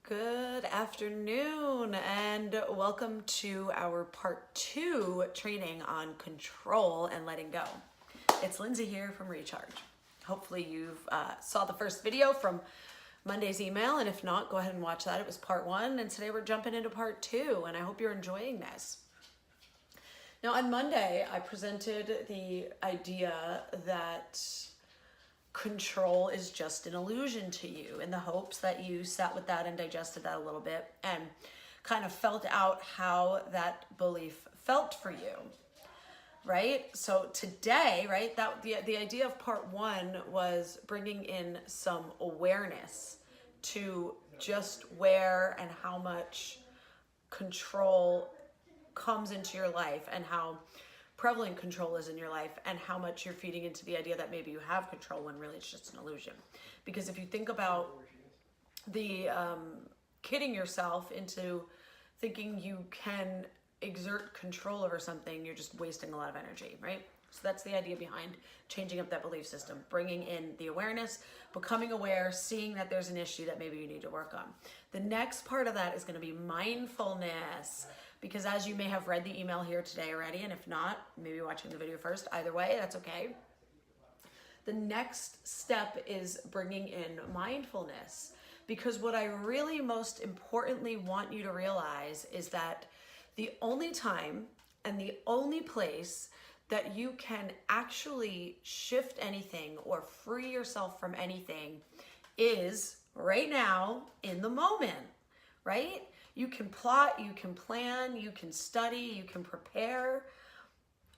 Good afternoon and welcome to our part 2 training on control and letting go. It's Lindsay here from Recharge. Hopefully you've saw the first video from Monday's email, and if not, go ahead and watch that. It was part 1, and today we're jumping into part 2, and I hope you're enjoying this. Now on Monday, I presented the idea that control is just an illusion to you, in the hopes that you sat with that and digested that a little bit and kind of felt out how that belief felt for you, right? So today, right, that the idea of part 1 was bringing in some awareness to just where and how much control comes into your life and how prevalent control is in your life, and how much you're feeding into the idea that maybe you have control when really it's just an illusion. Because if you think about the kidding yourself into thinking you can exert control over something, you're just wasting a lot of energy, right? So that's the idea behind changing up that belief system, bringing in the awareness, becoming aware, seeing that there's an issue that maybe you need to work on. The next part of that is going to be mindfulness. Because as you may have read the email here today already, and if not, maybe watching the video first, either way, that's okay. The next step is bringing in mindfulness, because what I really most importantly want you to realize is that the only time and the only place that you can actually shift anything or free yourself from anything is right now in the moment, right? You can plot, you can plan, you can study, you can prepare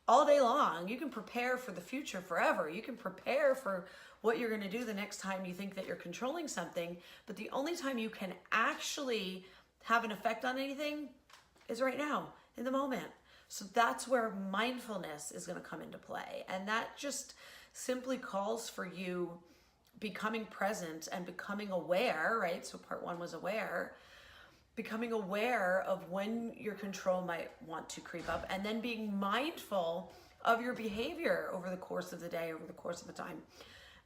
all day long. You can prepare for the future forever. You can prepare for what you're going to do the next time you think that you're controlling something. But the only time you can actually have an effect on anything is right now, in the moment. So that's where mindfulness is going to come into play. And that just simply calls for you becoming present and becoming aware, right? So part 1 was aware. Becoming aware of when your control might want to creep up, and then being mindful of your behavior over the course of the day, over the course of the time,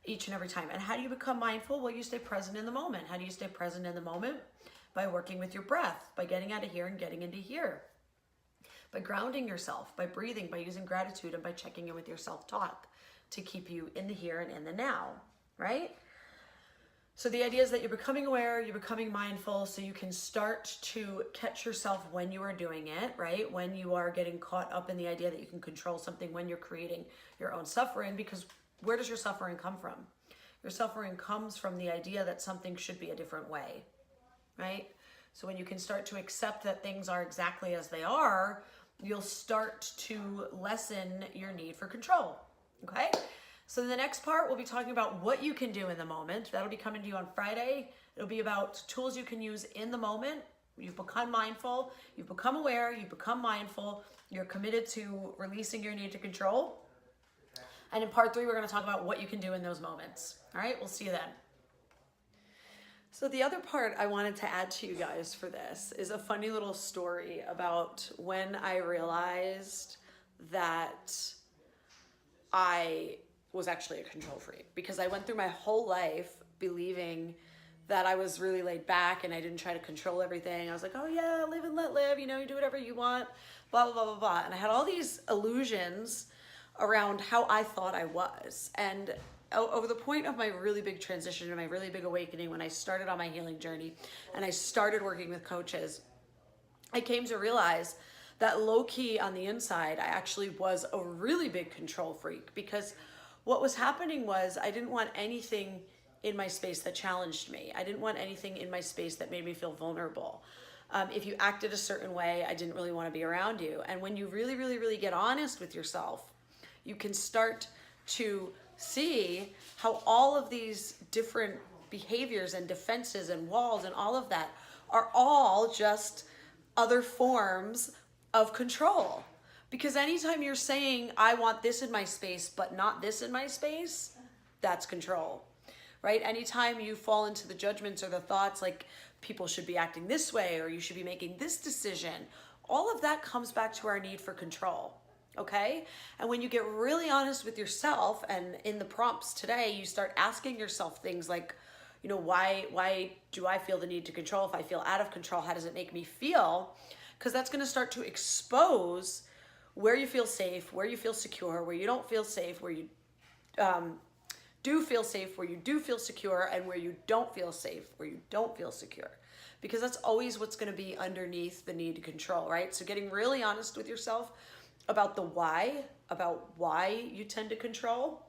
each and every time. And how do you become mindful? Well, you stay present in the moment. How do you stay present in the moment? By working with your breath, by getting out of here and getting into here, by grounding yourself, by breathing, by using gratitude, and by checking in with your self-talk to keep you in the here and in the now, right? So the idea is that you're becoming aware, you're becoming mindful, so you can start to catch yourself when you are doing it, right? When you are getting caught up in the idea that you can control something, when you're creating your own suffering, because where does your suffering come from? Your suffering comes from the idea that something should be a different way, right? So when you can start to accept that things are exactly as they are, you'll start to lessen your need for control, okay? So the next part, we'll be talking about what you can do in the moment. That'll be coming to you on Friday. It'll be about tools you can use in the moment. You've become mindful, you've become aware, you've become mindful, you're committed to releasing your need to control. And in part 3, we're going to talk about what you can do in those moments. All right, we'll see you then. So the other part I wanted to add to you guys for this is a funny little story about when I realized that I was actually a control freak, because I went through my whole life believing that I was really laid back and I didn't try to control everything. I was like, oh yeah, live and let live, you know, you do whatever you want, blah, blah, blah, blah, blah. And I had all these illusions around how I thought I was. And over the point of my really big transition and my really big awakening, when I started on my healing journey and I started working with coaches, I came to realize that low key on the inside, I actually was a really big control freak, because what was happening was I didn't want anything in my space that challenged me. I didn't want anything in my space that made me feel vulnerable. If you acted a certain way, I didn't really want to be around you. And when you really, really, really get honest with yourself, you can start to see how all of these different behaviors and defenses and walls and all of that are all just other forms of control. Because anytime you're saying, I want this in my space, but not this in my space, that's control, right? Anytime you fall into the judgments or the thoughts like people should be acting this way, or you should be making this decision, all of that comes back to our need for control, okay? And when you get really honest with yourself, and in the prompts today, you start asking yourself things like, you know, why do I feel the need to control? If I feel out of control, how does it make me feel? Because that's going to start to expose where you feel safe, where you feel secure, where you don't feel safe, where you do feel safe, where you do feel secure, and where you don't feel safe, where you don't feel secure. Because that's always what's going to be underneath the need to control, right? So getting really honest with yourself about why you tend to control,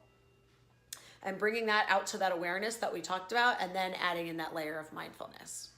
and bringing that out to that awareness that we talked about, and then adding in that layer of mindfulness.